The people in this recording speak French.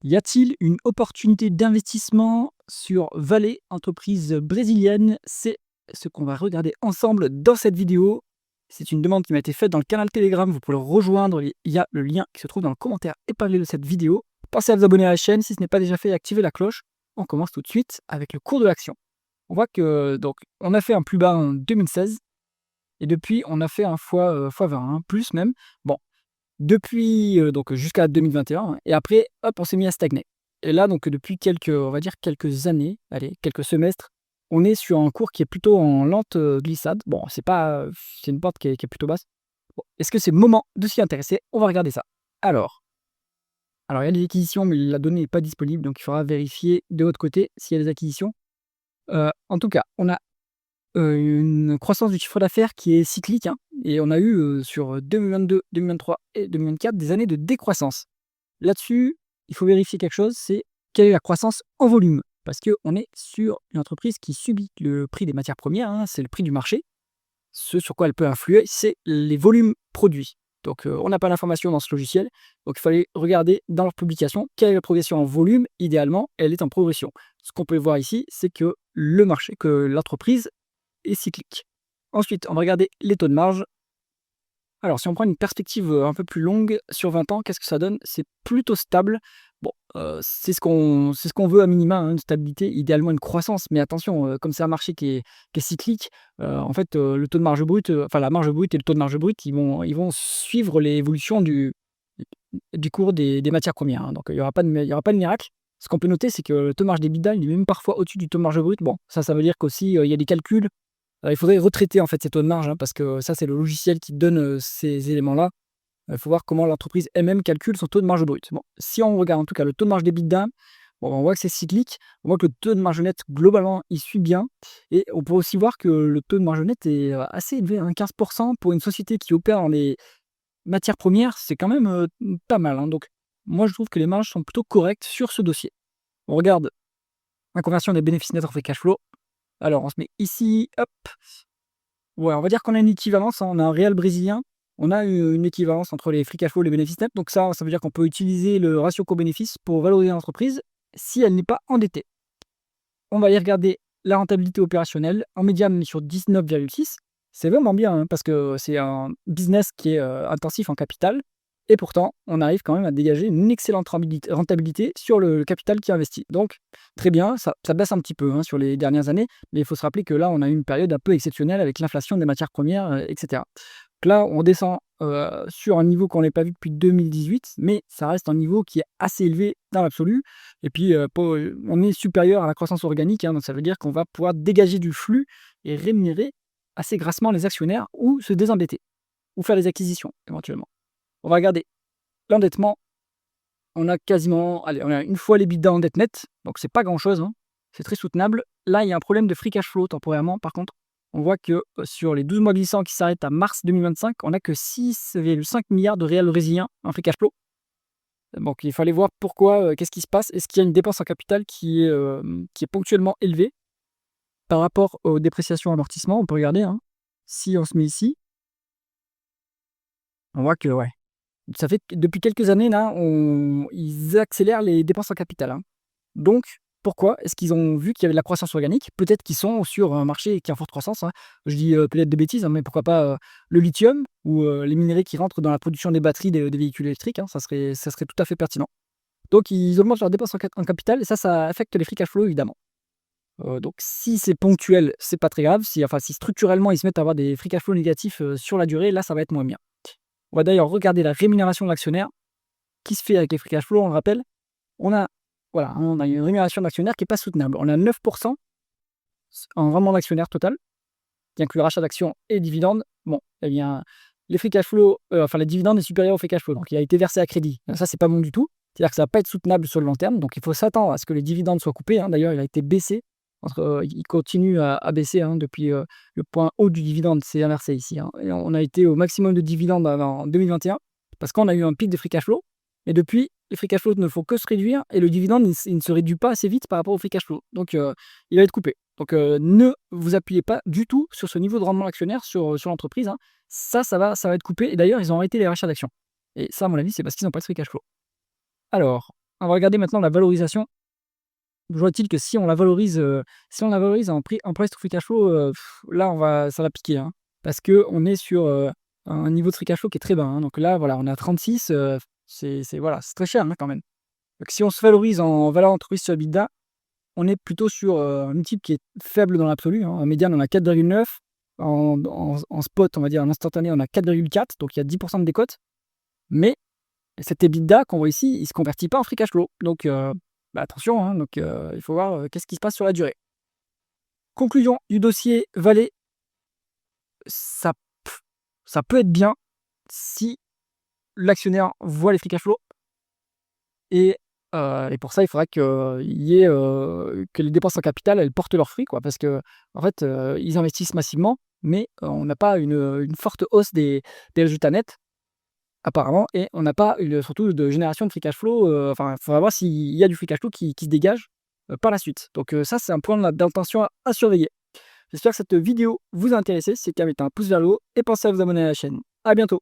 Y a-t-il une opportunité d'investissement sur Vale, entreprise brésilienne? C'est ce qu'on va regarder ensemble dans cette vidéo. C'est une demande qui m'a été faite dans le canal Telegram. Vous pouvez le rejoindre. Il y a le lien qui se trouve dans le commentaire épinglé de cette vidéo. Pensez à vous abonner à la chaîne si ce n'est pas déjà fait et activer la cloche. On commence tout de suite avec le cours de l'action. On voit que donc on a fait un plus bas en 2016 et depuis on a fait un fois 20, hein, plus même. Bon, depuis, donc jusqu'à 2021 et après, hop, on s'est mis à stagner. Et là, donc depuis quelques, on va dire quelques années, allez, quelques semestres, on est sur un cours qui est plutôt en lente, glissade. Bon, c'est une pente qui est plutôt basse. Bon, est-ce que c'est le moment de s'y intéresser? On va regarder ça. Alors alors il y a des acquisitions, mais la donnée n'est pas disponible, donc il faudra vérifier de votre côté s'il y a des acquisitions. En tout cas, on a une croissance du chiffre d'affaires qui est cyclique, hein, et on a eu, sur 2022, 2023 et 2024 des années de décroissance. Là-dessus, il faut vérifier quelque chose, c'est quelle est la croissance en volume? Parce qu'on est sur une entreprise qui subit le prix des matières premières, hein, c'est le prix du marché. Ce sur quoi elle peut influer, c'est les volumes produits. Donc, on n'a pas l'information dans ce logiciel, donc il fallait regarder dans leur publication quelle est la progression en volume. Idéalement, elle est en progression. Ce qu'on peut voir ici, c'est que l'entreprise est cyclique. Ensuite, on va regarder les taux de marge. Alors, si on prend une perspective, un peu plus longue, sur 20 ans, qu'est-ce que ça donne? C'est plutôt stable. Bon, c'est ce qu'on veut à minima, hein, une stabilité, idéalement une croissance. Mais attention, comme c'est un marché qui est cyclique, en fait, le taux de marge brute, enfin la marge brute et le taux de marge brute, ils vont suivre l'évolution du cours des matières premières, hein. Donc, il y aura pas de miracle. Ce qu'on peut noter, c'est que le taux de marge d'EBITDA, il est même parfois au-dessus du taux de marge brute. Bon, ça veut dire qu'aussi, il y a des calculs. Il faudrait retraiter en fait ces taux de marge, hein, parce que ça, c'est le logiciel qui donne, ces éléments-là. Il faut voir comment l'entreprise elle-même calcule son taux de marge brute. Bon, si on regarde en tout cas le taux de marge d'EBITDA, bon, on voit que c'est cyclique. On voit que le taux de marge net, globalement, il suit bien. Et on peut aussi voir que le taux de marge net est, assez élevé, hein, 15 pour une société qui opère dans les matières premières, c'est quand même, pas mal, hein. Donc moi, je trouve que les marges sont plutôt correctes sur ce dossier. On regarde la conversion des bénéfices nets en free cash flow. Alors on se met ici, hop. Ouais, on va dire qu'on a une équivalence, hein, on a un réal brésilien, on a une équivalence entre les free cash flow et les bénéfices nets. Donc ça veut dire qu'on peut utiliser le ratio coût-bénéfice pour valoriser l'entreprise si elle n'est pas endettée. On va y regarder la rentabilité opérationnelle. En médiane, on est sur 19,6. C'est vraiment bien, hein, parce que c'est un business qui est intensif en capital. Et pourtant, on arrive quand même à dégager une excellente rentabilité sur le capital qui est investi. Donc, très bien, ça baisse un petit peu, hein, sur les dernières années, mais il faut se rappeler que là, on a eu une période un peu exceptionnelle avec l'inflation des matières premières, etc. Donc là, on descend sur un niveau qu'on n'avait pas vu depuis 2018, mais ça reste un niveau qui est assez élevé dans l'absolu. Et puis, on est supérieur à la croissance organique, hein, donc ça veut dire qu'on va pouvoir dégager du flux et rémunérer assez grassement les actionnaires ou se désendetter ou faire des acquisitions éventuellement. On va regarder l'endettement. On a quasiment, allez, on a une fois l'EBITDA en dette nette, donc c'est pas grand-chose, hein. C'est très soutenable. Là, il y a un problème de free cash flow temporairement. Par contre, on voit que sur les 12 mois glissants qui s'arrêtent à mars 2025, on n'a que 6,5 milliards de réels brésiliens en free cash flow. Donc il fallait voir pourquoi, qu'est-ce qui se passe? Est-ce qu'il y a une dépense en capital qui est ponctuellement élevée par rapport aux dépréciations amortissements? On peut regarder, hein. Si on se met ici, on voit que ouais, ça fait que depuis quelques années là, ils accélèrent les dépenses en capital, hein. Donc pourquoi? Est-ce qu'ils ont vu qu'il y avait de la croissance organique? Peut-être qu'ils sont sur un marché qui est en forte croissance, hein. Je dis, peut-être des bêtises, hein, mais pourquoi pas, le lithium ou, les minerais qui rentrent dans la production des batteries des véhicules électriques, hein, ça serait tout à fait pertinent. Donc ils augmentent leurs dépenses en capital et ça affecte les free cash flow évidemment. Donc si c'est ponctuel, c'est pas très grave. Si structurellement ils se mettent à avoir des free cash flow négatifs, sur la durée, là ça va être moins bien. On va d'ailleurs regarder la rémunération de l'actionnaire qui se fait avec les free cash flow, on le rappelle. On a voilà, hein, on a une rémunération d'actionnaire qui est pas soutenable. On a 9 en rendement d'actionnaire total, qui inclut rachat d'actions et dividendes. Bon, eh bien, les free cash flow, enfin les dividendes est supérieur au free cash flow, donc il a été versé à crédit. Ça, c'est pas bon du tout. C'est-à-dire que ça va pas être soutenable sur le long terme, donc il faut s'attendre à ce que les dividendes soient coupés, hein. D'ailleurs, il a été baissé il continue à baisser, hein, depuis, le point haut du dividende, c'est inversé ici, hein, et on a été au maximum de dividendes en 2021 parce qu'on a eu un pic de free cash flow et depuis, les free cash flow ne font que se réduire et le dividende, il ne se réduit pas assez vite par rapport au free cash flow. Donc, il va être coupé. Donc, ne vous appuyez pas du tout sur ce niveau de rendement actionnaire sur l'entreprise, hein. Ça va être coupé et d'ailleurs, ils ont arrêté les rachats d'actions et ça, à mon avis, c'est parce qu'ils n'ont pas de free cash flow. Alors, On va regarder maintenant la valorisation. Voit-il que si on la valorise, en price to free cash flow, là ça va piquer, hein. Parce qu'on est sur, un niveau de free cash flow qui est très bas, hein. Donc là, voilà, on est à 36, voilà, c'est très cher, hein, quand même. Donc si on se valorise en valeur entreprise sur EBITDA, on est plutôt sur, un multiple qui est faible dans l'absolu, hein. En médiane, on a 4,9. En spot, on va dire en instantané, on a 4,4, donc il y a 10 de décote. Mais cet EBITDA qu'on voit ici, il ne se convertit pas en free cash flow. Donc attention, hein, donc il faut voir, qu'est-ce qui se passe sur la durée. Conclusion du dossier Vallée, ça ça peut être bien si l'actionnaire voit les free cash flow et pour ça, il faudra qu'il y ait, que les dépenses en capital, elles portent leurs fruits, quoi. Parce qu'en fait, ils investissent massivement, mais on n'a pas une forte hausse des résultats nets, apparemment, et on n'a pas surtout de génération de free cash flow, enfin, il faudra voir s'il y a du free cash flow qui se dégage, par la suite. Donc ça, c'est un point d'intention à surveiller. J'espère que cette vidéo vous a intéressé. Si c'est le cas, mettez un pouce vers le haut et pensez à vous abonner à la chaîne. À bientôt!